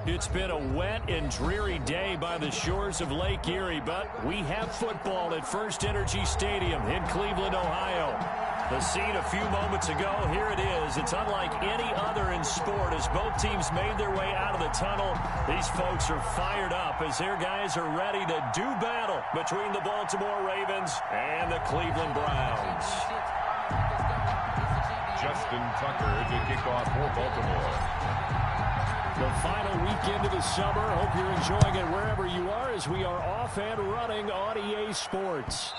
It's been a wet and dreary day by the shores of Lake Erie, but we have football at First Energy Stadium in Cleveland, Ohio. The scene a few moments ago, here it is. It's unlike any other in sport as both teams made their way out of the tunnel. These folks are fired up as their guys are ready to do battle between the Baltimore Ravens and the Cleveland Browns. Justin Tucker to kick off for Baltimore. The final weekend of the summer. Hope you're enjoying it wherever you are as we are off and running on EA Sports.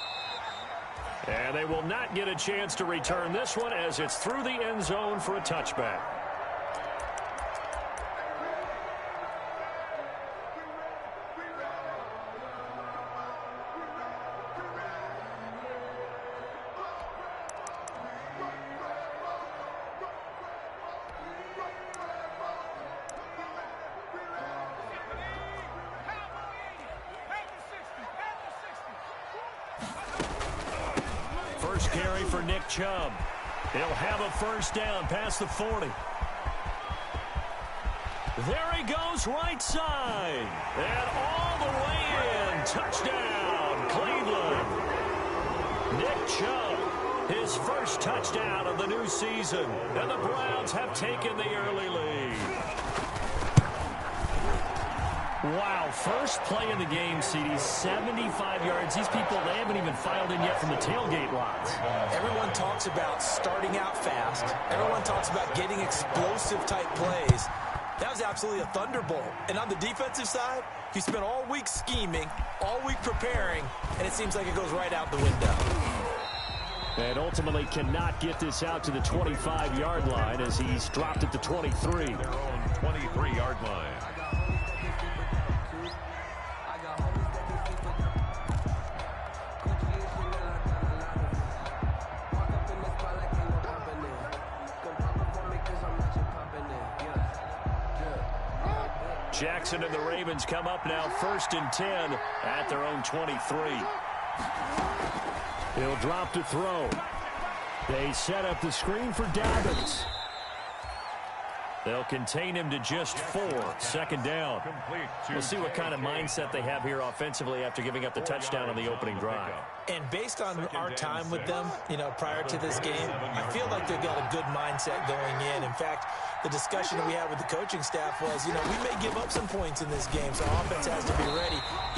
And they will not get a chance to return this one as it's through the end zone for a touchback. First carry for Nick Chubb. He'll have a first down past the 40. There he goes, right side. And all the way in. Touchdown, Cleveland. Nick Chubb, his first touchdown of the new season. And the Browns have taken the early lead. Wow, first play in the game, CD, 75 yards. These people, they haven't even filed in yet from the tailgate lots. Everyone talks about starting out fast. Everyone talks about getting explosive-type plays. That was absolutely a thunderbolt. And on the defensive side, you spent all week scheming, all week preparing, and it seems like it goes right out the window. And ultimately cannot get this out to the 25-yard line as he's dropped at the 23. Their own 23-yard line. Jackson and the Ravens come up now 1st and 10 at their own 23. He'll drop to throw. They set up the screen for Dobbins. They'll contain him to just 4. 2nd down. We'll see what kind of mindset they have here offensively after giving up the touchdown on the opening drive. And based on our time with them, prior to this game, I feel like they've got a good mindset going in. In fact, the discussion that we had with the coaching staff was, we may give up some points in this game, so offense has to be ready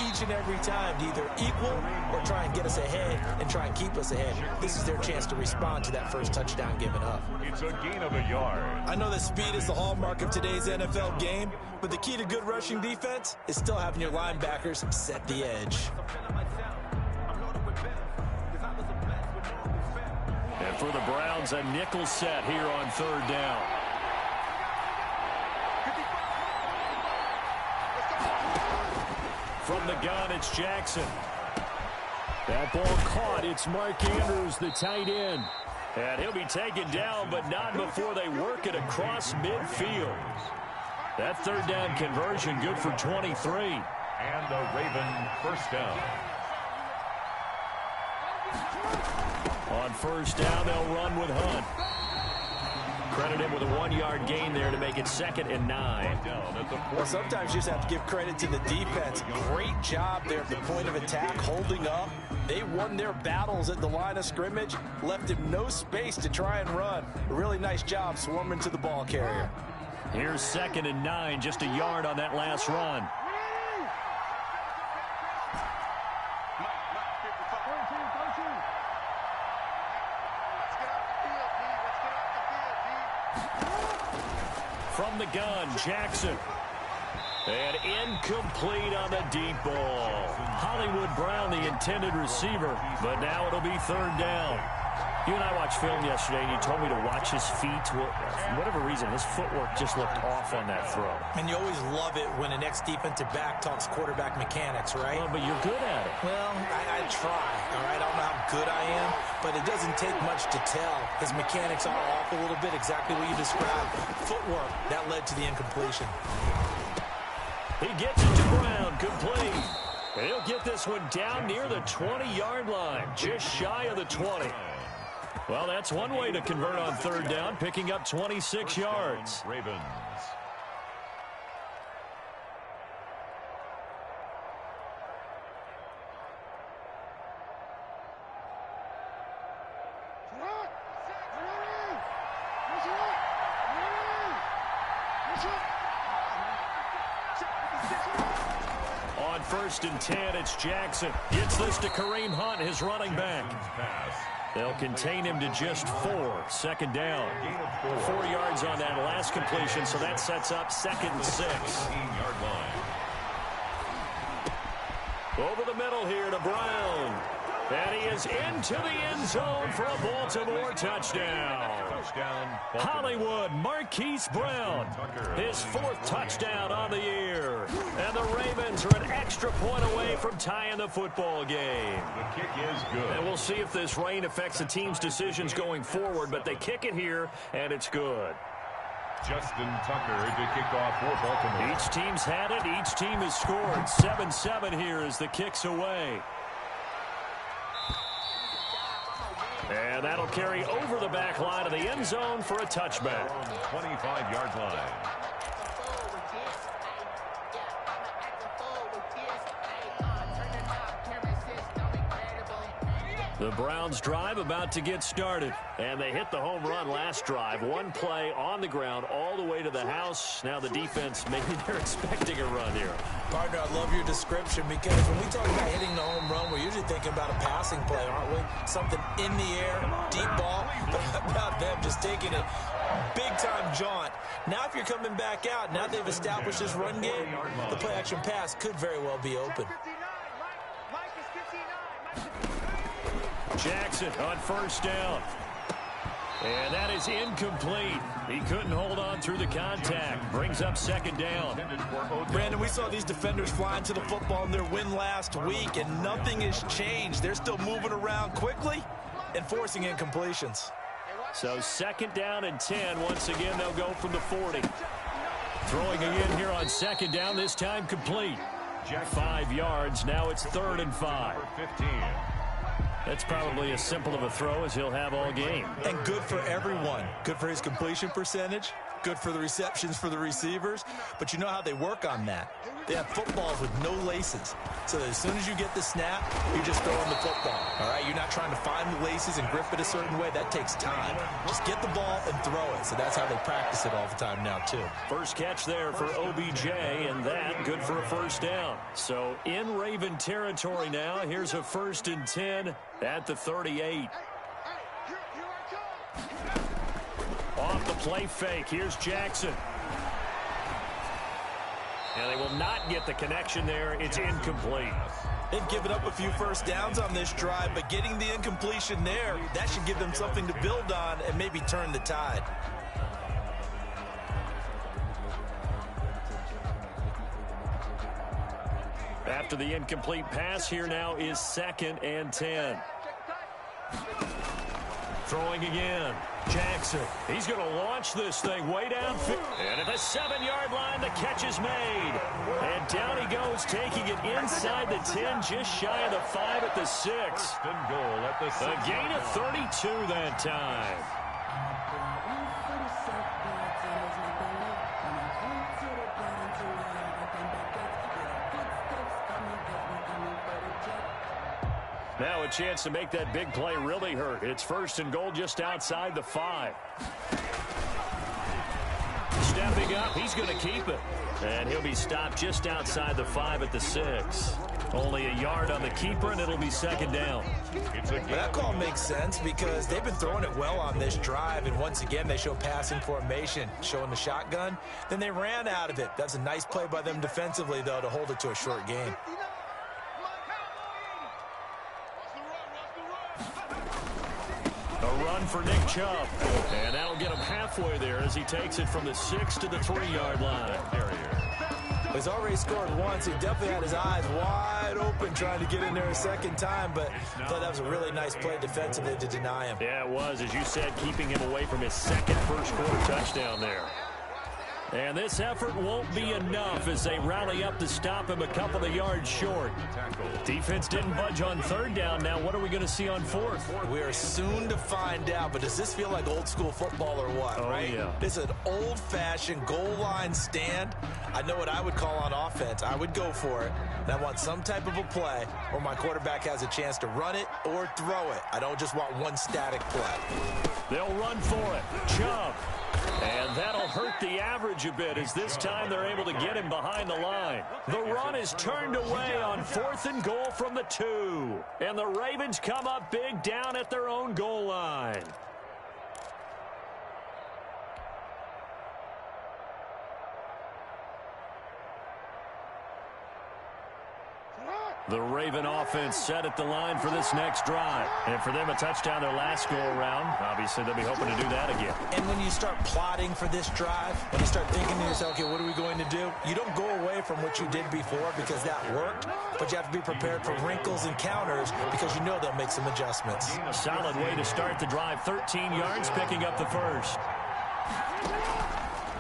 each and every time to either equal or try and get us ahead and try and keep us ahead. This is their chance to respond to that first touchdown given up. It's a gain of a yard. I know that speed is the hallmark of today's NFL game, but the key to good rushing defense is still having your linebackers set the edge. And for the Browns, a nickel set here on 3rd down. From the gun, it's Jackson. That ball caught. It's Mark Andrews, the tight end. And he'll be taken down, but not before they work it across midfield. That 3rd down conversion good for 23. And a Raven first down. On 1st down, they'll run with Hunt. Credit him with a 1-yard gain there to make it 2nd and 9. Well, sometimes you just have to give credit to the defense. Great job there at the point of attack, holding up. They won their battles at the line of scrimmage, left him no space to try and run. A really nice job swarming to the ball carrier. Here's 2nd and 9, just a yard on that last run. From the gun, Jackson. And incomplete on the deep ball. Hollywood Brown, the intended receiver, but now it'll be 3rd down. You and I watched film yesterday, and you told me to watch his feet. Well, for whatever reason, his footwork just looked off on that throw. And you always love it when an ex-defensive back talks quarterback mechanics, right? Well, but you're good at it. Well, I try, all right? I don't know how good I am, but it doesn't take much to tell. His mechanics are off a little bit, exactly what you described. Footwork, that led to the incompletion. He gets it to Brown, complete. He'll get this one down near the 20-yard line, just shy of the 20. Well, that's one way to convert on 3rd down, picking up 26 yards. Ravens. On 1st and 10, it's Jackson. Gets this to Kareem Hunt, his running back. They'll contain him to just 4. Second down. 4 yards on that last completion, so that sets up 2nd and 6. Over the middle here to Brown. And he is into the end zone for a Baltimore touchdown. Hollywood Marquise Brown, his 4th touchdown on the year. And the Ravens are an extra point away from tying the football game. The kick is good. And we'll see if this rain affects the team's decisions going forward, but they kick it here, and it's good. Justin Tucker to kick off for Baltimore. Each team's had it. Each team has scored. 7-7 here as the kick's away. And that'll carry over the back line of the end zone for a touchback. 25-yard line. The Browns drive about to get started. And they hit the home run last drive. One play on the ground all the way to the house. Now the defense, maybe they're expecting a run here. Partner, I love your description because when we talk about hitting the home run, we're usually thinking about a passing play, aren't we? Something in the air, deep ball. But how about them just taking it big-time jaunt? Now if you're coming back out, now they've established this run game, the play-action pass could very well be open. Jackson on 1st down. And that is incomplete. He couldn't hold on through the contact. Brings up 2nd down. Brandon, we saw these defenders flying to the football in their win last week, and nothing has changed. They're still moving around quickly and forcing incompletions. So 2nd down and 10. Once again, they'll go from the 40. Throwing again here on 2nd down, this time complete. 5 yards. Now it's 3rd and 5. 15. That's probably as simple of a throw as he'll have all game. And good for everyone. Good for his completion percentage. Good for the receptions for the receivers. But you know how they work on that. They have footballs with no laces. So that as soon as you get the snap, you're just throwing the football. All right? You're not trying to find the laces and grip it a certain way. That takes time. Just get the ball and throw it. So that's how they practice it all the time now, too. First catch there for OBJ, and that good for a 1st down. So in Raven territory now. Here's a 1st and 10 at the 38. Off the play fake. Here's Jackson. And they will not get the connection there. It's incomplete. They've given up a few 1st downs on this drive, but getting the incompletion there, that should give them something to build on and maybe turn the tide. After the incomplete pass, here now is 2nd and 10. Throwing again. Jackson. He's going to launch this thing way downfield. And at the 7-yard line, the catch is made. And down he goes, taking it inside the 10, just shy of the 5 at the 6. And goal at the 6. A gain of 32 that time. Now a chance to make that big play really hurt. It's 1st and goal just outside the 5. Stepping up, he's going to keep it. And he'll be stopped just outside the 5 at the 6. Only a yard on the keeper, and it'll be 2nd down. That call makes sense because they've been throwing it well on this drive, and once again they show passing formation, showing the shotgun. Then they ran out of it. That's a nice play by them defensively, though, to hold it to a short gain. A run for Nick Chubb. And that'll get him halfway there as he takes it from the 6 to the 3-yard line. He's already scored once. He definitely had his eyes wide open trying to get in there a 2nd time, but I thought that was a really nice play defensively to deny him. Yeah, it was, as you said, keeping him away from his 2nd first-quarter touchdown there. And this effort won't be enough as they rally up to stop him a couple of yards short. Defense didn't budge on 3rd down. Now what are we going to see on 4th? We are soon to find out, but does this feel like old school football or what, right? Yeah. This is an old-fashioned goal line stand. I know what I would call on offense. I would go for it. And I want some type of a play where my quarterback has a chance to run it or throw it. I don't just want one static play. They'll run for it. Chubb. And that'll hurt the average a bit as this time they're able to get him behind the line. The run is turned away on 4th and goal from the 2. And the Ravens come up big down at their own goal line. The Raven offense set at the line for this next drive. And for them, a touchdown their last go-around. Obviously, they'll be hoping to do that again. And when you start plotting for this drive, when you start thinking to yourself, okay, what are we going to do? You don't go away from what you did before because that worked, but you have to be prepared for wrinkles and counters because you know they'll make some adjustments. A solid way to start the drive. 13 yards, picking up the first.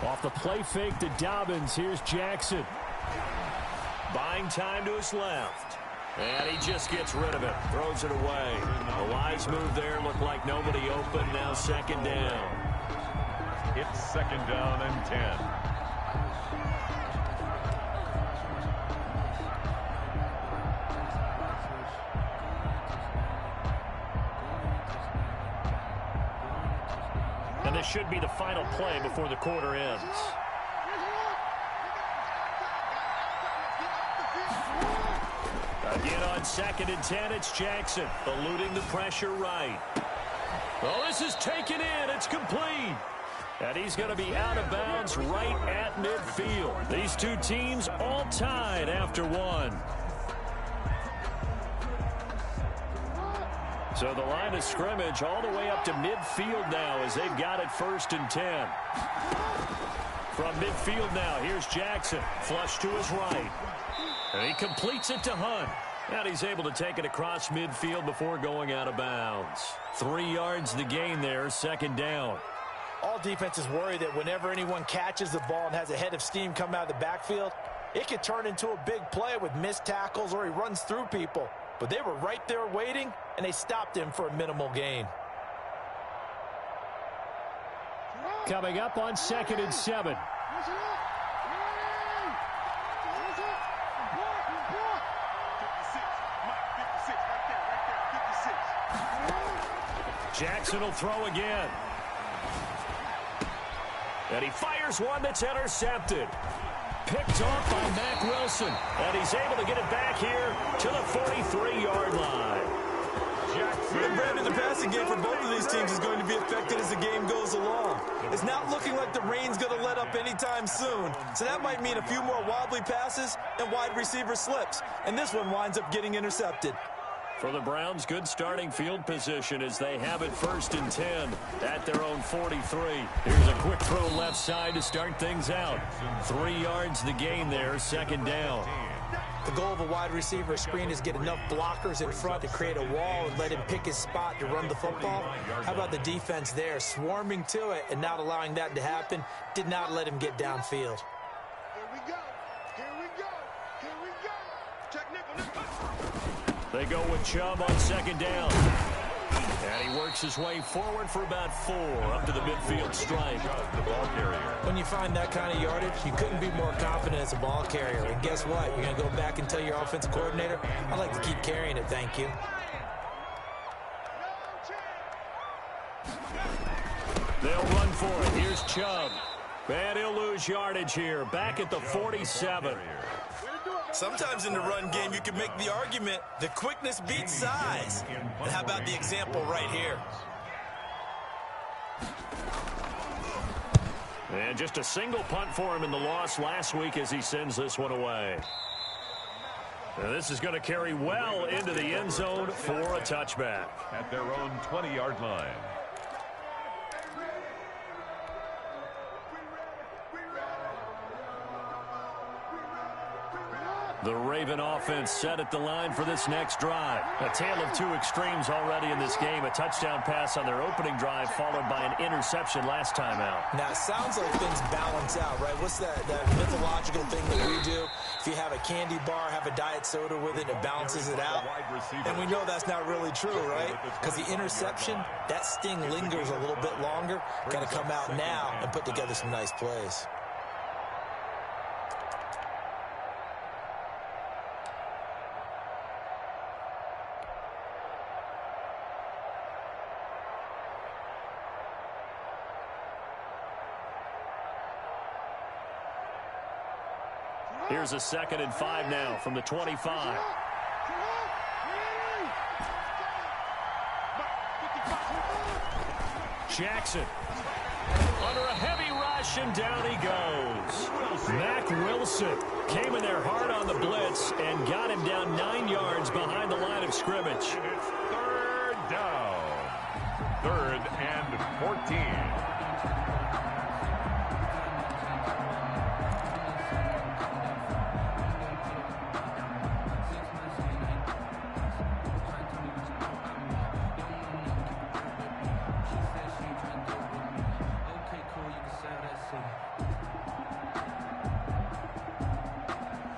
Off the play fake to Dobbins. Here's Jackson. Buying time to his left. And he just gets rid of it. Throws it away. A wise move there. Looked like nobody open. Now 2nd down. It's 2nd down and 10. And this should be the final play before the quarter ends. Again on 2nd and 10, it's Jackson, eluding the pressure right. Oh, this is taken in. It's complete. And he's going to be out of bounds right at midfield. These two teams all tied after one. So the line of scrimmage all the way up to midfield now as they've got it 1st and 10. From midfield now, here's Jackson. Flush to his right. And he completes it to Hunt. And he's able to take it across midfield before going out of bounds. 3 yards the gain there, 2nd down. All defenses worry that whenever anyone catches the ball and has a head of steam come out of the backfield, it could turn into a big play with missed tackles or he runs through people. But they were right there waiting, and they stopped him for a minimal gain. Coming up on 2nd and 7. Jackson will throw again. And he fires one that's intercepted. Picked off by Mack Wilson. And he's able to get it back here to the 43-yard line. And Brandon, the passing game for both of these teams is going to be affected as the game goes along. It's not looking like the rain's going to let up anytime soon. So that might mean a few more wobbly passes and wide receiver slips. And this one winds up getting intercepted. For the Browns, good starting field position as they have it 1st and 10 at their own 43. Here's a quick throw left side to start things out. 3 yards the gain there, 2nd down. The goal of a wide receiver screen is get enough blockers in front to create a wall and let him pick his spot to run the football. How about the defense there, swarming to it and not allowing that to happen? Did not let him get downfield. They go with Chubb on 2nd down. And he works his way forward for about 4 up to the midfield stripe. The ball carrier. When you find that kind of yardage, you couldn't be more confident as a ball carrier. And guess what? You're going to go back and tell your offensive coordinator, I'd like to keep carrying it, thank you. They'll run for it. Here's Chubb. And he'll lose yardage here. Back at the 47. Sometimes in the run game, you can make the argument that quickness beats size. And how about the example right here? And just a single punt for him in the loss last week as he sends this one away. And this is going to carry well into the end zone for a touchback. At their own 20-yard line. The Raven offense set at the line for this next drive. A tale of 2 extremes already in this game. A touchdown pass on their opening drive followed by an interception last time out. Now, it sounds like things balance out, right? What's that mythological thing that we do? If you have a candy bar, have a diet soda with it, it balances it out. And we know that's not really true, right? Because the interception, that sting lingers a little bit longer. Got to come out now and put together some nice plays. Here's a 2nd and 5 now from the 25. Jackson under a heavy rush, and down he goes. Mack Wilson came in there hard on the blitz and got him down 9 yards behind the line of scrimmage. It's 3rd down. 3rd and 14.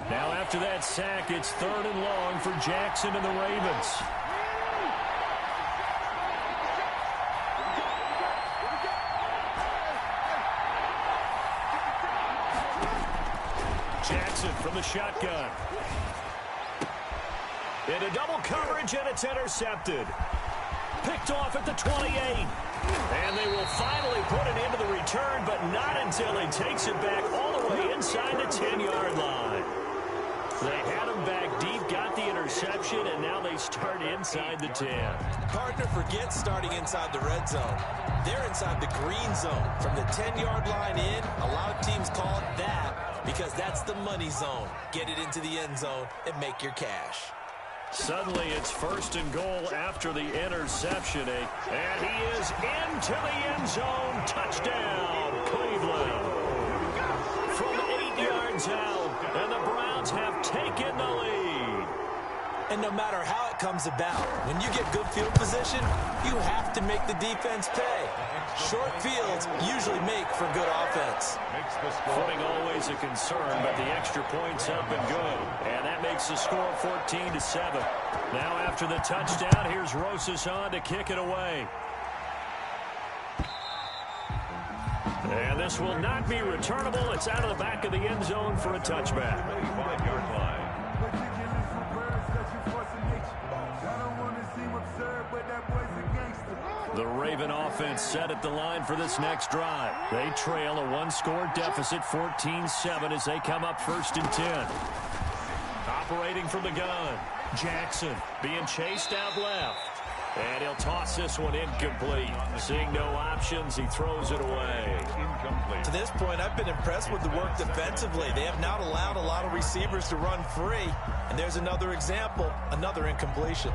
Now after that sack, it's 3rd and long for Jackson and the Ravens. Jackson from the shotgun. Into double coverage, and it's intercepted. Picked off at the 28. And they will finally put an end to the return, but not until he takes it back all the way inside the 10-yard line. They had him back deep, got the interception, and now they start inside the 10. Partner forgets starting inside the red zone. They're inside the green zone. From the 10-yard line in, a lot of teams call it that because that's the money zone. Get it into the end zone and make your cash. Suddenly it's 1st and goal after the interception. And he is into the end zone. Touchdown, Cleveland. From 8 yards out, and the Browns have taken the lead. And no matter how it comes about, when you get good field position, you have to make the defense pay. Short fields usually make for good offense. Footing always a concern, but the extra point's up and good. And that makes the score 14-7. Now after the touchdown, here's Rosas on to kick it away. And this will not be returnable. It's out of the back of the end zone for a touchback. 5-yard line. The Raven offense set at the line for this next drive. They trail a 1-score deficit, 14-7, as they come up 1st and 10. Operating from the gun, Jackson being chased out left. And he'll toss this one incomplete. Seeing no options, he throws it away. Incomplete. To this point, I've been impressed with the work defensively. They have not allowed a lot of receivers to run free. And there's another example, another incompletion.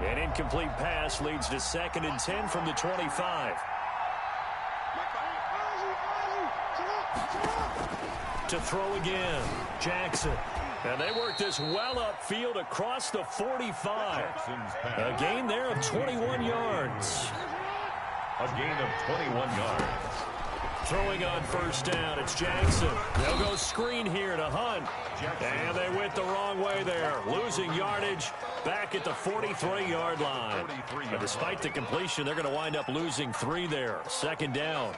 An incomplete pass leads to 2nd and 10 from the 25. To throw again, Jackson. And they work this well upfield across the 45. A gain there of 21 yards. A gain of 21 yards. Throwing on 1st down, it's Jackson. They'll go screen here to Hunt. And they went the wrong way there. Losing yardage back at the 43-yard line. But despite the completion, they're going to wind up losing 3 there. 2nd down.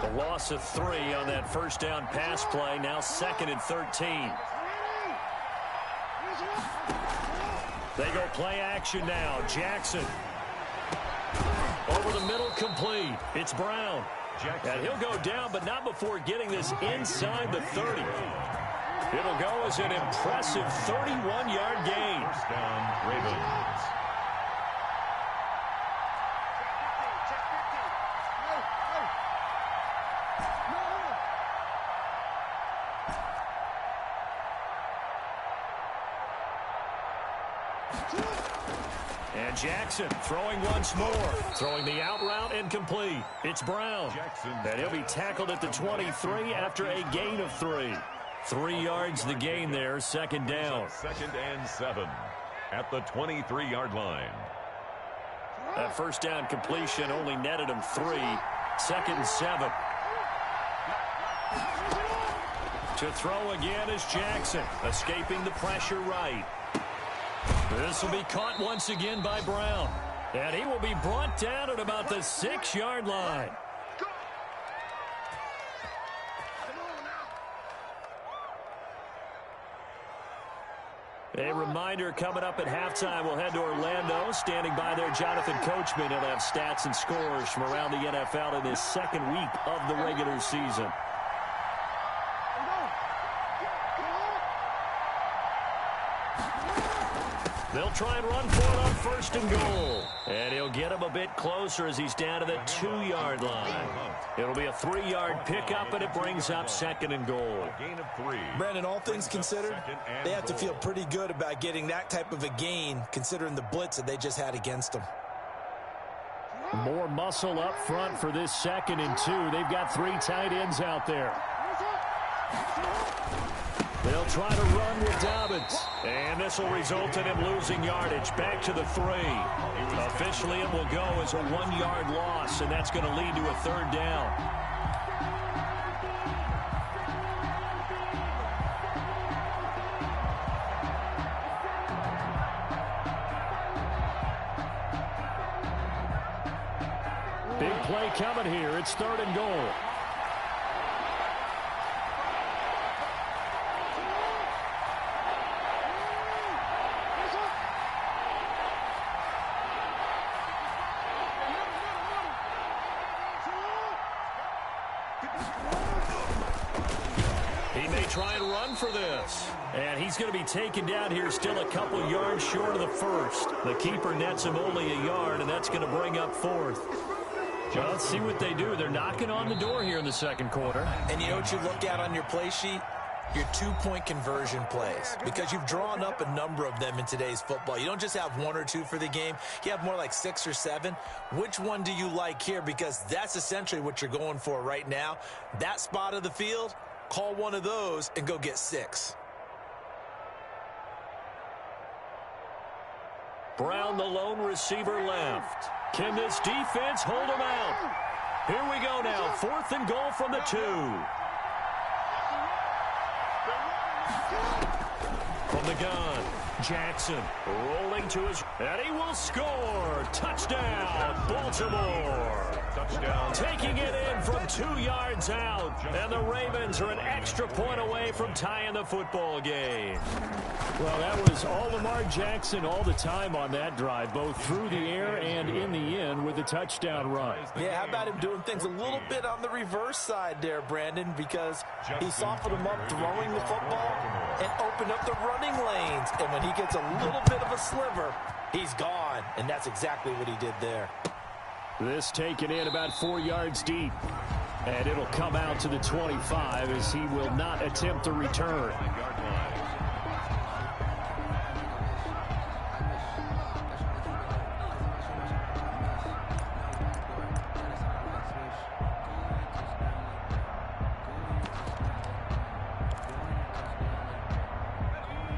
The loss of 3 on that 1st down pass play. Now 2nd and 13. They go play action now. Jackson. Over the middle, complete. It's Brown. And he'll go down, but not before getting this inside the 30. It'll go as an impressive 31-yard gain. 1st down, Ravens. And Jackson throwing once more. Throwing the out route and complete. It's Brown. And he'll be tackled at the 23 after a gain of 3. 3 yards the gain there, 2nd down. 2nd and 7 at the 23-yard line. That 1st down completion only netted him 3. 2nd and 7. To throw again is Jackson, escaping the pressure right. This will be caught once again by Brown. And he will be brought down at about the 6-yard line. A reminder coming up at halftime, we'll head to Orlando. Standing by there, Jonathan Coachman. He'll have stats and scores from around the NFL in his second week of the regular season. They'll try and run for it on 1st and goal. And he'll get him a bit closer as he's down to the 2-yard line. It'll be a 3-yard pickup, and it brings up 2nd and goal. Gain of 3. Brandon, all things considered, they have to feel pretty good about getting that type of a gain, considering the blitz that they just had against them. More muscle up front for this 2nd and 2. They've got 3 tight ends out there. They'll try to run with Dobbins. And this will result in him losing yardage. Back to the 3. Officially, it will go as a 1-yard loss, and that's going to lead to a 3rd down. Big play coming here. It's 3rd and goal. He may try and run for this. And he's going to be taken down here still a couple yards short of the 1st. The keeper nets him only a yard, and that's going to bring up 4th. Well, let's see what they do. They're knocking on the door here in the 2nd quarter. And you know what you look at on your play sheet? Your 2-point conversion plays, because you've drawn up a number of them in today's football. You don't just have 1 or 2 for the game. You have more like 6 or 7. Which one do you like here? Because that's essentially what you're going for right now. That spot of the field, call one of those and go get 6. Brown, the lone receiver, left. Can this defense hold him out? Here we go now. 4th and goal from the 2. From the gun, Jackson rolling to his, and he will score. Touchdown, Baltimore. Touchdown. Taking it in from 2 yards out, and the Ravens are an extra point away from tying the football game. Well, that was all Lamar Jackson all the time on that drive, both through the air and in the end with a touchdown run. Yeah, how about him doing things a little bit on the reverse side there, Brandon, because he softened him up throwing the football and opened up the running lanes. And when he gets a little bit of a sliver, he's gone. And that's exactly what he did there. This taken in about 4 yards deep. And it'll come out to the 25 as he will not attempt to return.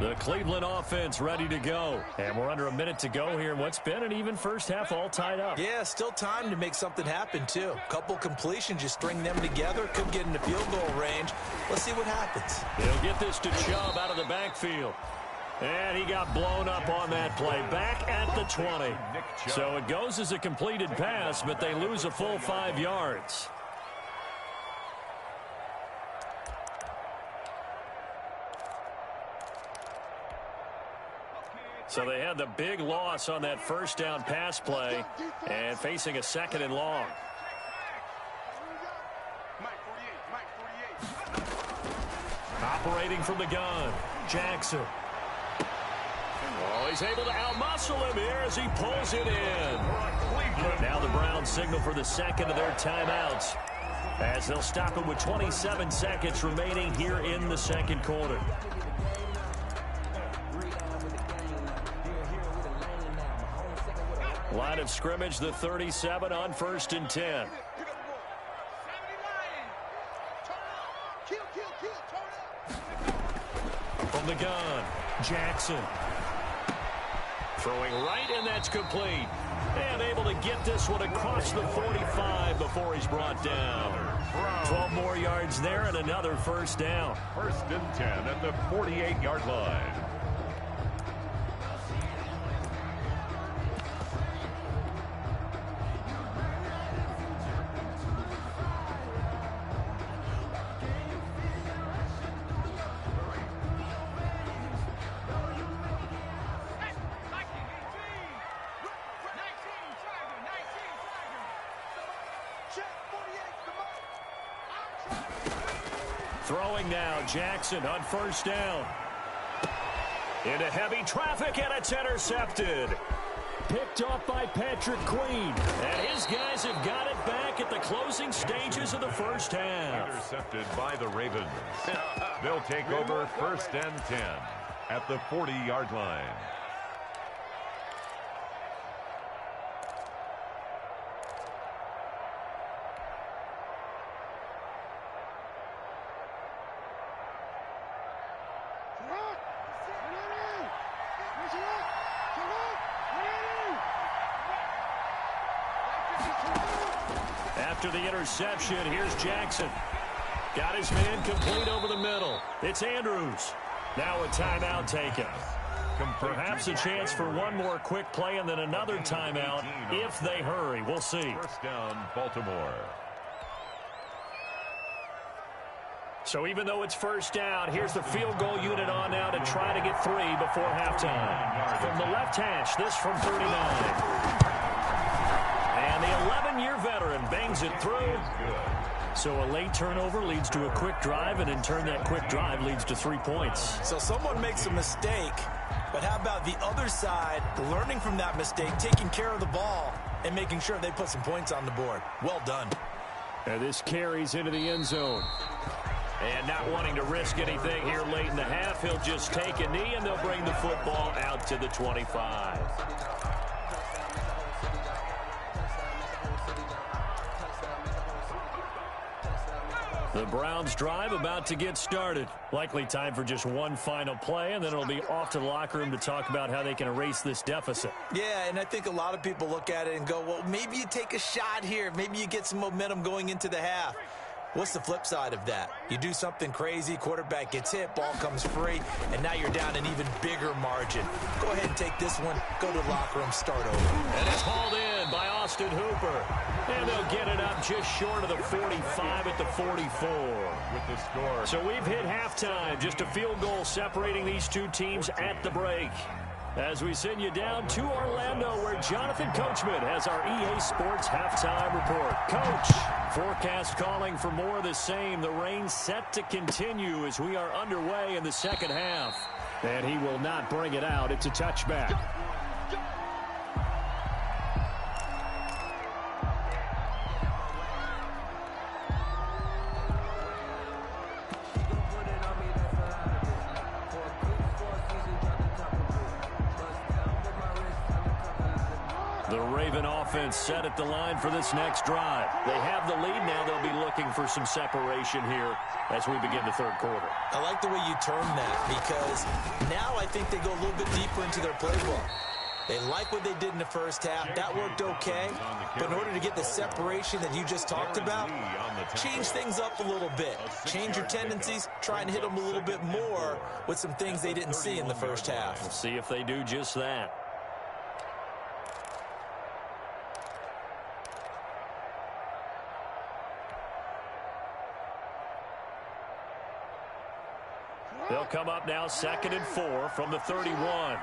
The Cleveland offense ready to go. And we're under a minute to go here in what's been an even first half, all tied up. Yeah, still time to make something happen, too. Couple completions, you string them together, could get into field goal range. Let's see what happens. He'll get this to Chubb out of the backfield. And he got blown up on that play. Back at the 20. So it goes as a completed pass, but they lose a full 5 yards. So they had the big loss on that first down pass play and facing a 2nd and long. Operating from the gun, Jackson. Oh, he's able to outmuscle him here as he pulls it in. Now the Browns signal for the 2nd of their timeouts as they'll stop him with 27 seconds remaining here in the 2nd quarter. Line of scrimmage, the 37 on 1st and 10. From the gun, Jackson. Throwing right, and that's complete. And able to get this one across the 45 before he's brought down. 12 more yards there and another first down. 1st and 10 at the 48-yard line. Throwing now, Jackson on first down. Into heavy traffic, and it's intercepted. Picked off by Patrick Queen. And his guys have got it back at the closing stages of the first half. Intercepted by the Ravens. They'll take over 1st and 10 at the 40-yard line. After the interception, here's Jackson. Got his man complete over the middle. It's Andrews. Now a timeout taken. Perhaps a chance for one more quick play and then another timeout if they hurry. We'll see. First down, Baltimore. So even though it's first down, here's the field goal unit on now to try to get 3 before halftime. From the left hash, this from 39. And the 11-year veteran bangs it through. So a late turnover leads to a quick drive, and in turn that quick drive leads to 3 points. So someone makes a mistake, but how about the other side learning from that mistake, taking care of the ball, and making sure they put some points on the board? Well done. And this carries into the end zone. And not wanting to risk anything here late in the half, he'll just take a knee, and they'll bring the football out to the 25. The Browns drive about to get started. Likely time for just one final play, and then it'll be off to the locker room to talk about how they can erase this deficit. Yeah, and I think a lot of people look at it and go, well, maybe you take a shot here. Maybe you get some momentum going into the half. What's the flip side of that? You do something crazy, quarterback gets hit, ball comes free, and now you're down an even bigger margin. Go ahead and take this one, go to the locker room, start over. And it's hauled in by Austin Hooper. And they'll get it up just short of the 45 at the 44. With the score. So we've hit halftime. Just a field goal separating these two teams at the break. As we send you down to Orlando, where Jonathan Coachman has our EA Sports halftime report. Coach, forecast calling for more of the same. The rain set to continue as we are underway in the second half. And he will not bring it out. It's a touchback. The Raven offense set at the line for this next drive. They have the lead now. They'll be looking for some separation here as we begin the third quarter. I like the way you term that, because now I think they go a little bit deeper into their playbook. They like what they did in the first half. That worked okay. But in order to get the separation that you just talked about, change things up a little bit. Change your tendencies. Try and hit them a little bit more with some things they didn't see in the first half. We'll see if they do just that. They'll come up now 2nd and 4 from the 31.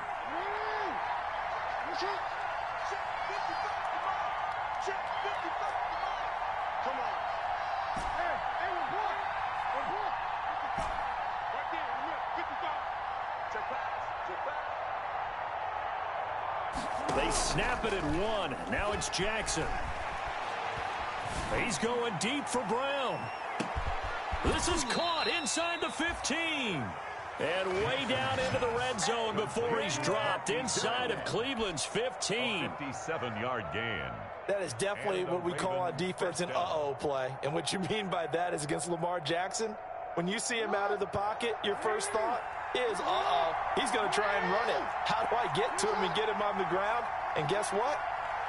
They snap it at 1. Now it's Jackson. He's going deep for Brown. This is caught inside the 15. And way down into the red zone before he's dropped inside of Cleveland's 15. 57-yard gain. That is definitely what we call on defense an uh-oh play. And what you mean by that is against Lamar Jackson, when you see him out of the pocket, your first thought is, uh-oh, he's going to try and run it. How do I get to him and get him on the ground? And guess what?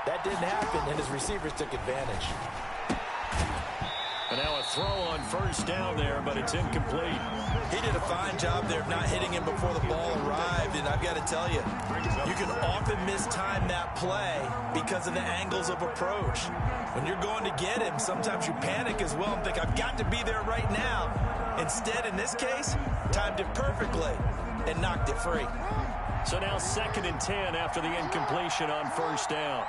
That didn't happen, and his receivers took advantage. And now a throw on first down there, but it's incomplete. He did a fine job there of not hitting him before the ball arrived, and I've got to tell you, you can often mistime that play because of the angles of approach. When you're going to get him, sometimes you panic as well and think, I've got to be there right now. Instead, in this case, timed it perfectly and knocked it free. So now 2nd and 10 after the incompletion on first down.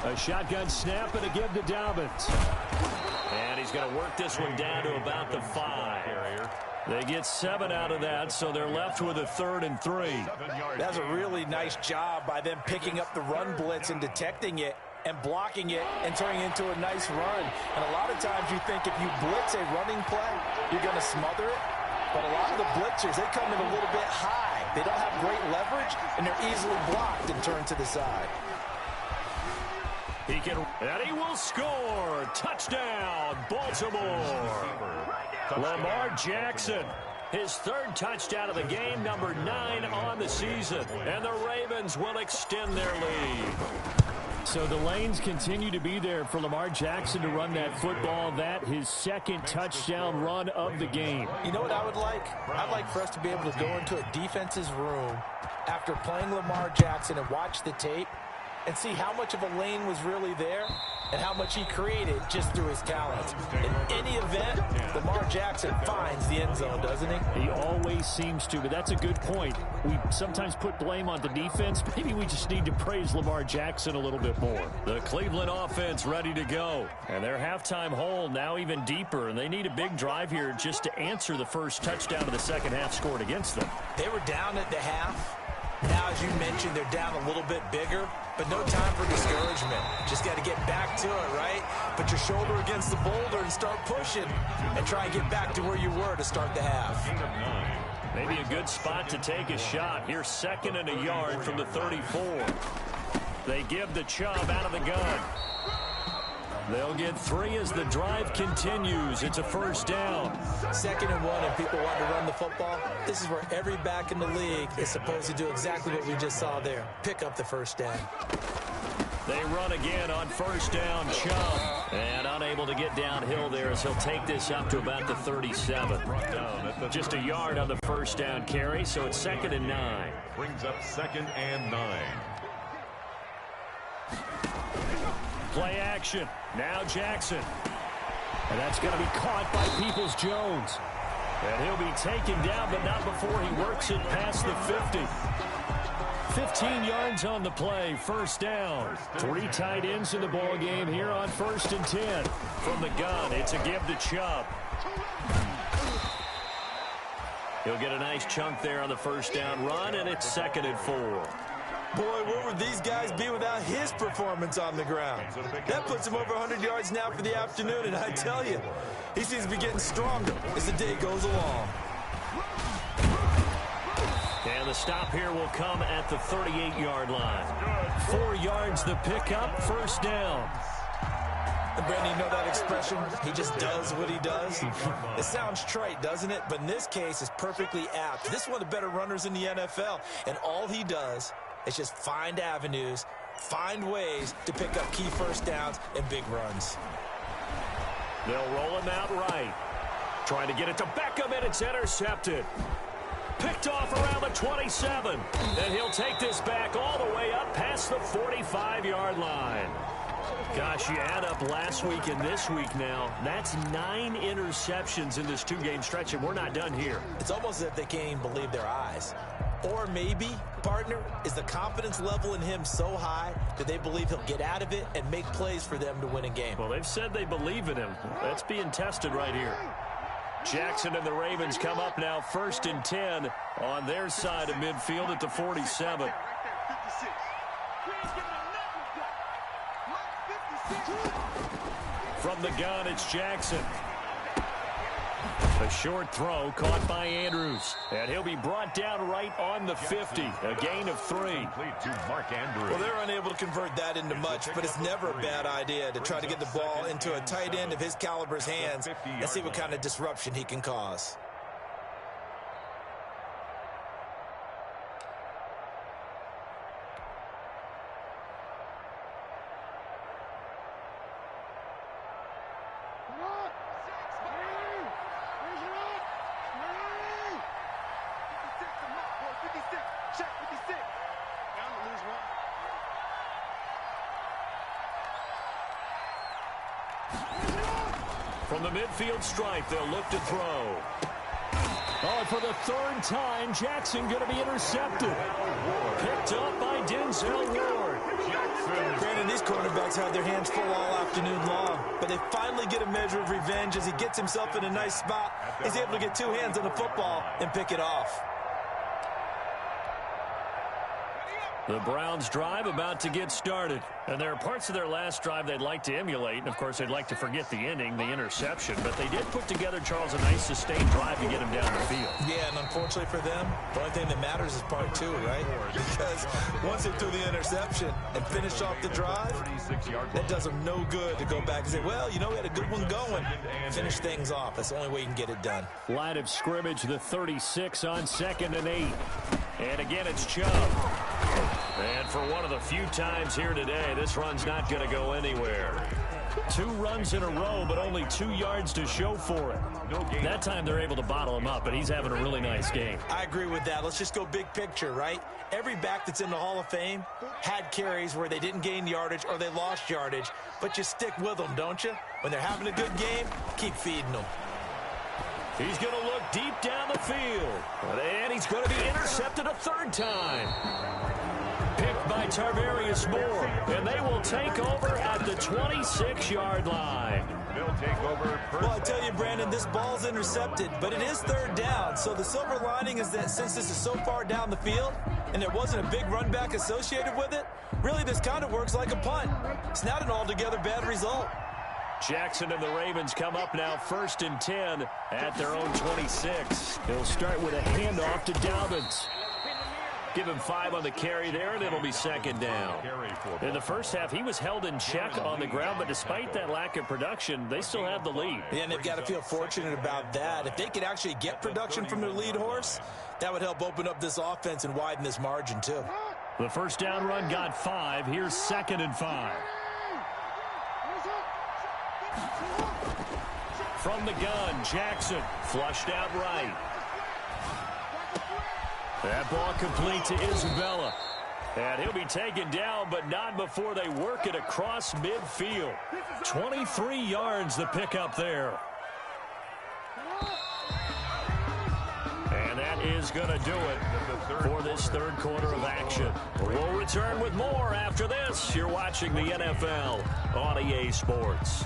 A shotgun snap and a give to Dobbins. And he's going to work this one down to about the 5. They get 7 out of that, so they're left with a 3rd and 3. That's a really nice job by them picking up the run blitz and detecting it and blocking it and turning it into a nice run. And a lot of times you think if you blitz a running play, you're going to smother it. But a lot of the blitzers, they come in a little bit high. They don't have great leverage, and they're easily blocked and turned to the side. And he will score. Touchdown, Baltimore. Lamar Jackson, his 3rd touchdown of the game, number 9 on the season. And the Ravens will extend their lead. So the lanes continue to be there for Lamar Jackson to run that football. That his 2nd touchdown run of the game. You know what I would like? I'd like for us to be able to go into a defense's room after playing Lamar Jackson and watch the tape and see how much of a lane was really there and how much he created just through his talents. In any event, Lamar Jackson finds the end zone, doesn't he? He always seems to, but that's a good point. We sometimes put blame on the defense. Maybe we just need to praise Lamar Jackson a little bit more. The Cleveland offense ready to go. And their halftime hole now even deeper, and they need a big drive here just to answer the first touchdown of the second half scored against them. They were down at the half. Now, as you mentioned, they're down a little bit bigger, but no time for discouragement. Just got to get back to it, right? Put your shoulder against the boulder and start pushing and try and get back to where you were to start the half. Maybe a good spot to take a shot. Here's 2nd and a yard from the 34. They give the Chubb out of the gun. They'll get 3 as the drive continues. It's a 1st down. 2nd and 1, and people want to run the football. This is where every back in the league is supposed to do exactly what we just saw there. Pick up the 1st down. They run again on 1st down, Chubb. And unable to get downhill there as he'll take this up to about the 37. Just a yard on the 1st down carry, so it's 2nd and 9. Brings up 2nd and 9. Play action. Now Jackson. And that's going to be caught by Peoples-Jones. And he'll be taken down, but not before he works it past the 50. 15 yards on the play. 1st down. 3 tight ends in the ball game here on 1st and 10. From the gun, it's a give to Chubb. He'll get a nice chunk there on the 1st down run, and it's 2nd and 4. Boy, where would these guys be without his performance on the ground? That puts him over 100 yards now for the afternoon, and I tell you, he seems to be getting stronger as the day goes along. And the stop here will come at the 38-yard line. 4 yards the pickup, 1st down. And Brandon, you know that expression? He just does what he does. It sounds trite, doesn't it? But in this case, it's perfectly apt. This is one of the better runners in the NFL, and all he does is just find avenues, find ways to pick up key 1st downs and big runs. They'll roll him out right. Trying to get it to Beckham, and it's intercepted. Picked off around the 27. And he'll take this back all the way up past the 45-yard line. Gosh, you add up last week and this week now. That's 9 interceptions in this 2-game stretch, and we're not done here. It's almost as if they can't even believe their eyes. Or maybe, partner, is the confidence level in him so high that they believe he'll get out of it and make plays for them to win a game. Well, they've said they believe in him. That's being tested right here. Jackson and the Ravens come up now 1st and 10 on their side of midfield at the 47. From the gun, it's Jackson. A short throw caught by Andrews. And he'll be brought down right on the 50. A gain of 3. Well, they're unable to convert that into much, but it's never a bad idea to try to get the ball into a tight end of his caliber's hands and see what kind of disruption he can cause. From the midfield stripe, they'll look to throw. Oh, for the 3rd time, Jackson going to be intercepted. Picked up by Denzel Ward. Brandon, these quarterbacks have their hands full all afternoon long, but they finally get a measure of revenge as he gets himself in a nice spot. He's able to get two hands on the football and pick it off. The Browns drive about to get started. And there are parts of their last drive they'd like to emulate. And, of course, they'd like to forget the ending, the interception. But they did put together, Charles, a nice sustained drive to get him down the field. Yeah, and unfortunately for them, the only thing that matters is part two, right? Because once they threw the interception and finished off the drive, that does them no good to go back and say, well, you know, we had a good one going. Finish things off. That's the only way you can get it done. Line of scrimmage, the 36 on 2nd and 8. And again, it's Chubb. And for one of the few times here today, this run's not going to go anywhere. 2 runs in a row, but only 2 yards to show for it. That time they're able to bottle him up, but he's having a really nice game. I agree with that. Let's just go big picture, right? Every back that's in the Hall of Fame had carries where they didn't gain yardage or they lost yardage, but you stick with them, don't you? When they're having a good game, keep feeding them. He's going to look deep down the field. And he's going to be intercepted a 3rd time. Picked by Tarvarius Moore. And they will take over at the 26-yard line. They'll take over. Well, I tell you, Brandon, this ball's intercepted, but it is 3rd down. So the silver lining is that since this is so far down the field and there wasn't a big run back associated with it, really this kind of works like a punt. It's not an altogether bad result. Jackson and the Ravens come up now 1st and 10 at their own 26. They'll start with a handoff to Dobbins. Give him 5 on the carry there, and it'll be 2nd down. In the first half, he was held in check on the ground, but despite that lack of production, they still have the lead. Yeah, and they've got to feel fortunate about that. If they could actually get production from their lead horse, that would help open up this offense and widen this margin, too. The first down run got 5. Here's 2nd and 5. From the gun, Jackson flushed out right. That ball complete to Isabella. And he'll be taken down, but not before they work it across midfield. 23 yards the pickup there. And that is going to do it for this 3rd quarter of action. We'll return with more after this. You're watching the NFL on EA Sports.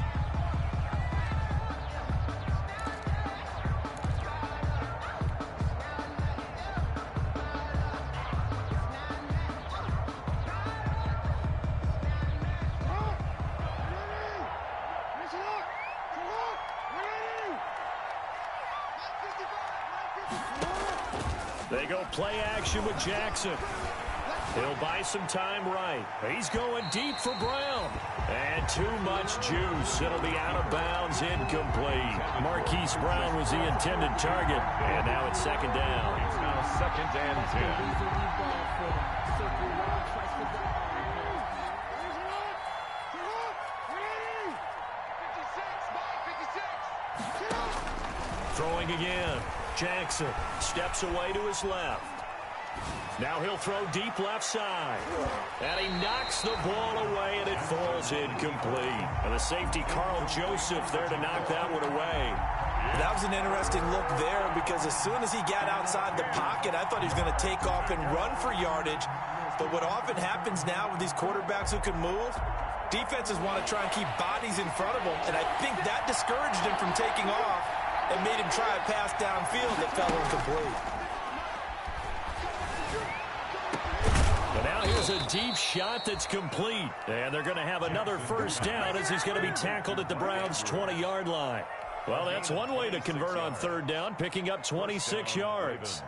They go play action with Jackson. He'll buy some time right. He's going deep for Brown. And too much juice. It'll be out of bounds, incomplete. Marquise Brown was the intended target. And now it's 2nd down. It's now 2nd and 10. Throwing again. Jackson steps away to his left. Now he'll throw deep left side. And he knocks the ball away, and it falls incomplete. And the safety, Carl Joseph, there to knock that one away. That was an interesting look there because as soon as he got outside the pocket, I thought he was going to take off and run for yardage. But what often happens now with these quarterbacks who can move, defenses want to try and keep bodies in front of them. And I think that discouraged him from taking off and made him try a pass downfield that fell incomplete. And now here's a deep shot that's complete. And they're going to have another 1st down as he's going to be tackled at the Browns' 20-yard line. Well, that's one way to convert on 3rd down, picking up 26 yards.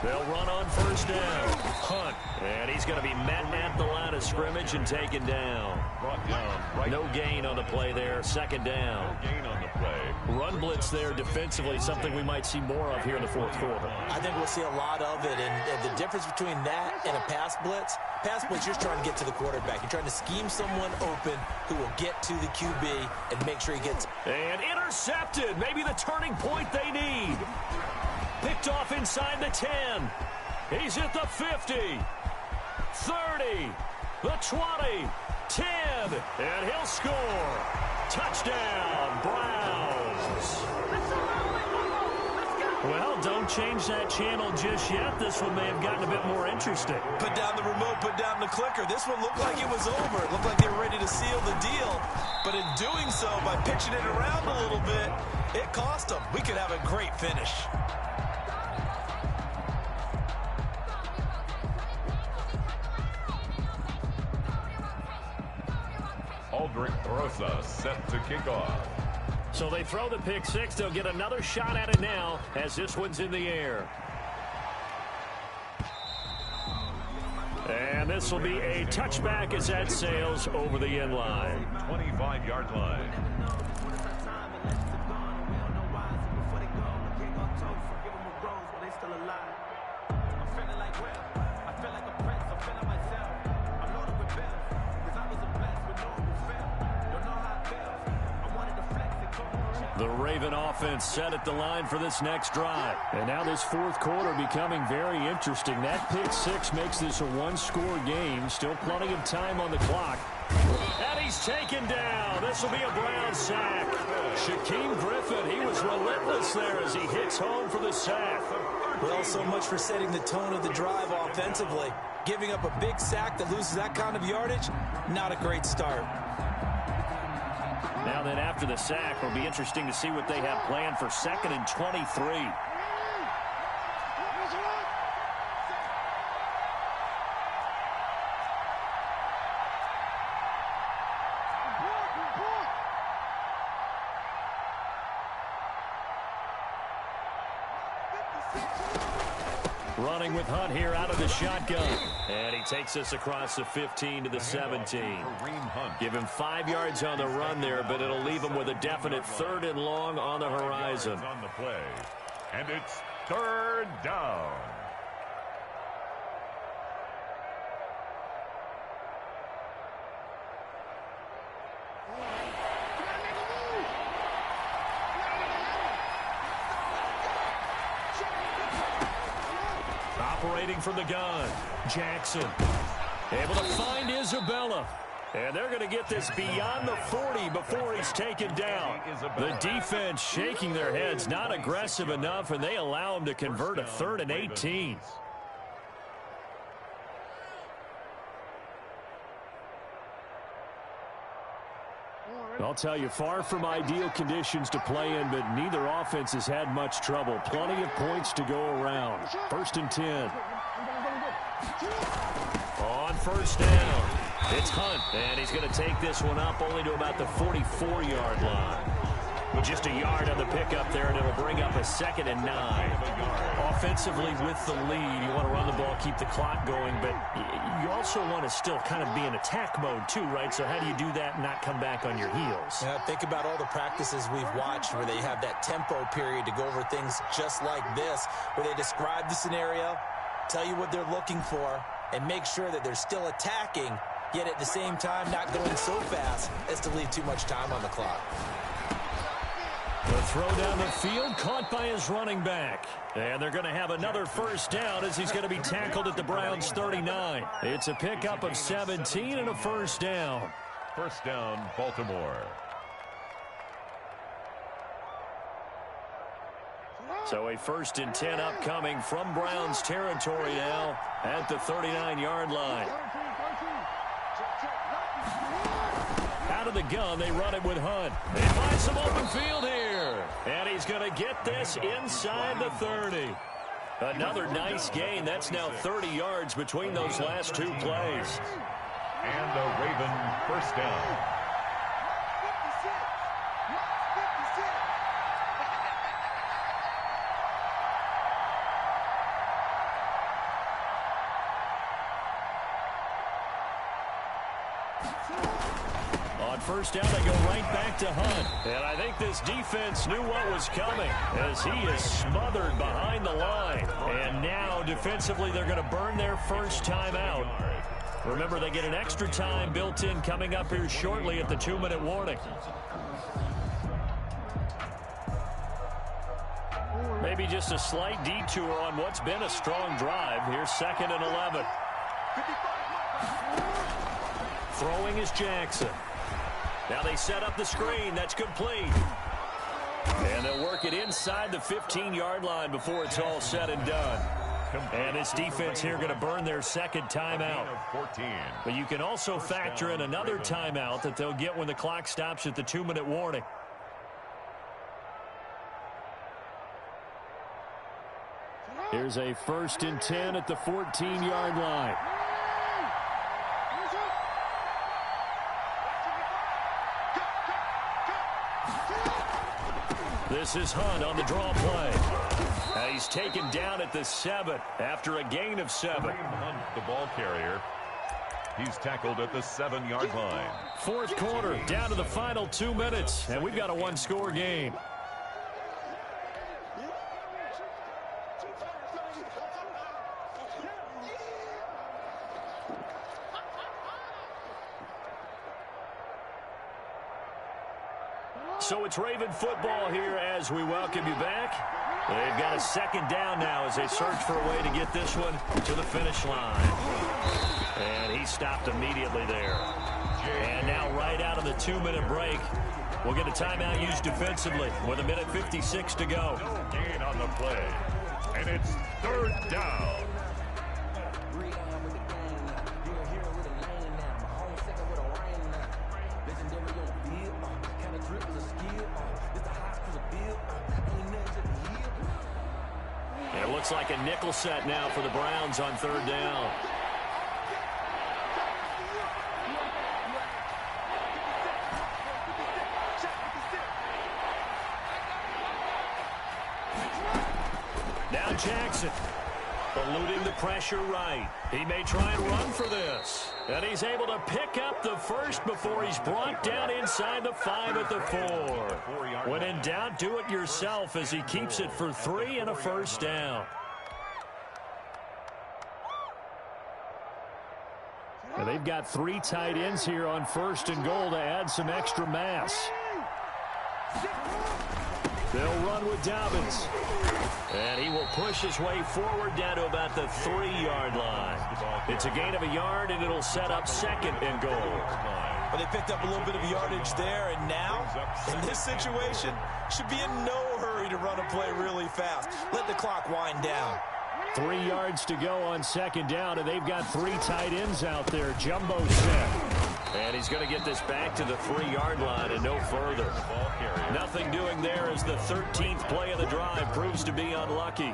They'll run on 1st down. Hunt. And he's going to be met at the line of scrimmage and taken down. Brought down. Right. No gain on the play there. 2nd down. No gain on the play. Run blitz there defensively, something we might see more of here in the 4th quarter. I think we'll see a lot of it. And the difference between that and a pass blitz, you're trying to get to the quarterback. You're trying to scheme someone open who will get to the QB and make sure he gets. And intercepted. Maybe the turning point they need. Picked off inside the 10. He's at the 50, 30, the 20, 10, and he'll score. Touchdown, Browns. Well, don't change that channel just yet. This one may have gotten a bit more interesting. Put down the remote, put down the clicker. This one looked like it was over. It looked like they were ready to seal the deal. But in doing so, by pitching it around a little bit, it cost them. We could have a great finish. Aldrich Rosa set to kick off. So they throw the pick six. They'll get another shot at it now as this one's in the air. And this will be a touchback as that sails over the end line. 25-yard line. The Raven offense set at the line for this next drive. And now this fourth quarter becoming very interesting. That pick six makes this a one-score game. Still plenty of time on the clock. And he's taken down. This will be a Brown sack. Shaquem Griffin, he was relentless there as he hits home for the sack. Well, so much for setting the tone of the drive offensively. Giving up a big sack that loses that kind of yardage, not a great start. Now then, after the sack, it'll be interesting to see what they have planned for 2nd and 23. Running with Hunt here out of the shotgun. And he takes us across the 15 to the 17. Give him 5 yards on the run there, but it'll leave him with a definite 3rd and long on the horizon. On the play. And it's 3rd down. Operating from the gun, Jackson. Able to find Isabella. And they're going to get this beyond the 40 before he's taken down. The defense shaking their heads, not aggressive enough, and they allow him to convert a 3rd and 18. I'll tell you, far from ideal conditions to play in, but neither offense has had much trouble. Plenty of points to go around. 1st and 10. On 1st down, it's Hunt, and he's going to take this one up only to about the 44-yard line. With just a yard on the pickup there, and it'll bring up a 2nd and 9. Offensively with the lead, you want to run the ball, keep the clock going, but you also want to still kind of be in attack mode too, right? So how do you do that and not come back on your heels? Yeah, think about all the practices we've watched where they have that tempo period to go over things just like this, where they describe the scenario, tell you what they're looking for, and make sure that they're still attacking, yet at the same time not going so fast as to leave too much time on the clock. The throw down the field, caught by his running back. And they're going to have another 1st down as he's going to be tackled at the Browns' 39. It's a pickup of 17 and a 1st down. 1st down, Baltimore. So a 1st and 10 upcoming from Browns territory now at the 39-yard line. Out of the gun, they run it with Hunt. They find some open field here. And he's going to get this inside the 30. Another nice gain. That's now 30 yards between those last 2 plays. And a Raven 1st down. On 1st down, they go right back to Hunt. And I think this defense knew what was coming as he is smothered behind the line. And now, defensively, they're going to burn their 1st time out. Remember, they get an extra time built in coming up here shortly at the 2-minute warning. Maybe just a slight detour on what's been a strong drive. Here's 2nd and 11. Throwing is Jackson. Now they set up the screen. That's complete. And they'll work it inside the 15-yard line before it's all said and done. And this defense here going to burn their second timeout. But you can also factor in another timeout that they'll get when the clock stops at the 2-minute warning. Here's a 1st and 10 at the 14-yard line. This is Hunt on the draw play. He's taken down at the 7 after a gain of 7. Hunt, the ball carrier. He's tackled at the 7-yard line. Fourth quarter, down to the final 2 minutes, and we've got a one-score game. So it's Raven football here as we welcome you back. They've got a second down now as they search for a way to get this one to the finish line. And he stopped immediately there. And now right out of the 2-minute break, we'll get a timeout used defensively with 1:56 to go. No gain on the play. And it's 3rd down. It looks like a nickel set now for the Browns on 3rd down. Now Jackson, eluding the pressure right. He may try and run for this. And he's able to pick up the first before he's brought down inside the 5 at the 4. When in doubt, do it yourself as he keeps it for 3 and a 1st down. And they've got 3 tight ends here on 1st and goal to add some extra mass. They'll run with Dobbins. And he will push his way forward down to about the 3-yard line. It's a gain of a yard, and it'll set up 2nd and goal. Well, they picked up a little bit of yardage there, and now, in this situation, should be in no hurry to run a play really fast. Let the clock wind down. 3 yards to go on 2nd down, and they've got 3 tight ends out there. Jumbo set. And he's going to get this back to the 3-yard line and no further. Nothing doing there as the 13th play of the drive proves to be unlucky.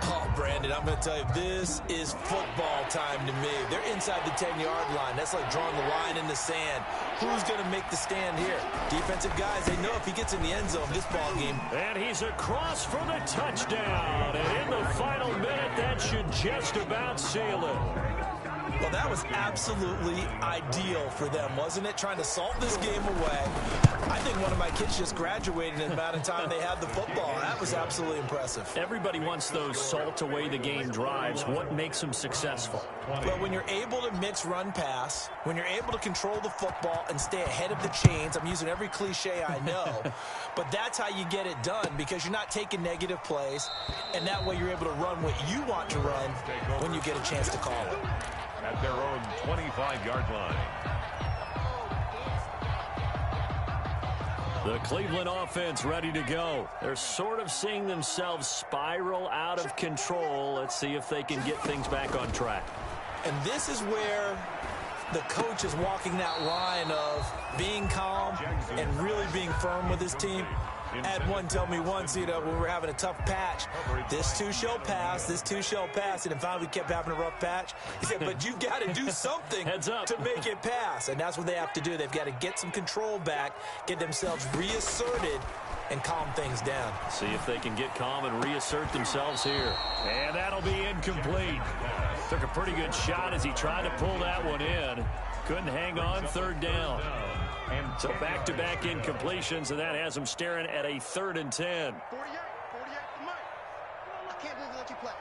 Oh, Brandon, I'm going to tell you, this is football time to me. They're inside the 10-yard line. That's like drawing the line in the sand. Who's going to make the stand here? Defensive guys, they know if he gets in the end zone this ball game. And he's across for the touchdown. And in the final minute, that should just about seal it. Well, that was absolutely ideal for them, wasn't it? Trying to salt this game away. I think one of my kids just graduated in the amount of time they had the football. That was absolutely impressive. Everybody wants those salt-away-the-game drives. What makes them successful? Well, when you're able to mix run-pass, when you're able to control the football and stay ahead of the chains, I'm using every cliche I know, but that's how you get it done because you're not taking negative plays, and that way you're able to run what you want to run when you get a chance to call it. At their own 25-yard line. The Cleveland offense ready to go. They're sort of seeing themselves spiral out of control. Let's see if they can get things back on track. And this is where the coach is walking that line of being calm and really being firm with his team. I had one tell me once, when we were having a tough patch, this too shall pass, this too shall pass. And finally we kept having a rough patch. He said, but you've got to do something to make it pass. And that's what they have to do. They've got to get some control back, get themselves reasserted, and calm things down. See if they can get calm and reassert themselves here. And that'll be incomplete. Took a pretty good shot as he tried to pull that one in. Couldn't hang on, 3rd down. So back-to-back incompletions, and that has them staring at a 3rd and 10. 48, Mike. I can't believe they let you play.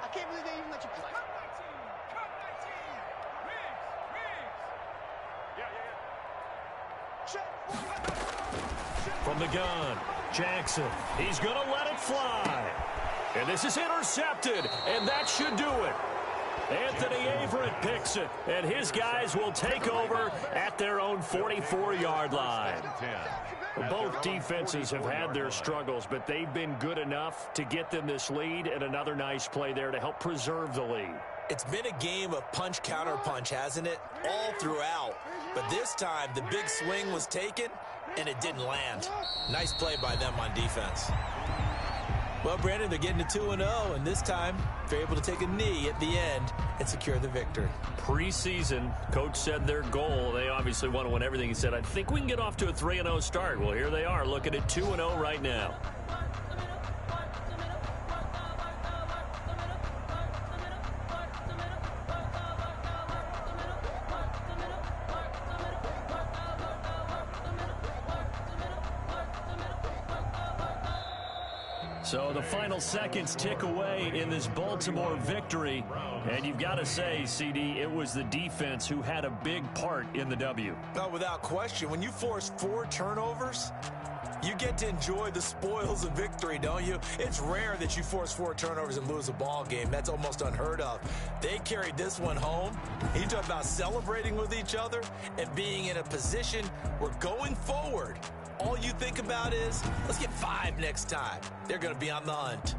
I can't believe they even let you play. From the gun, Jackson. He's going to let it fly. And this is intercepted, and that should do it. Anthony Averett picks it, and his guys will take over at their own 44-yard line. Both defenses have had their struggles, but they've been good enough to get them this lead, and another nice play there to help preserve the lead. It's been a game of punch-counter-punch, hasn't it? All throughout. But this time, the big swing was taken, and it didn't land. Nice play by them on defense. Well, Brandon, they're getting to 2-0, and this time they're able to take a knee at the end and secure the victory. Preseason, coach said their goal, they obviously want to win everything. He said, I think we can get off to a 3-0 start. Well, here they are, looking at 2-0 right now. So the final seconds tick away in this Baltimore victory. And you've got to say, CD, it was the defense who had a big part in the W. No, without question. When you force 4 turnovers, you get to enjoy the spoils of victory, don't you? It's rare that you force 4 turnovers and lose a ball game. That's almost unheard of. They carried this one home. You talk about celebrating with each other and being in a position where going forward, all you think about is, let's get 5 next time. They're going to be on the hunt.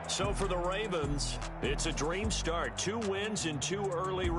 So for the Ravens, it's a dream start. 2 wins in 2 early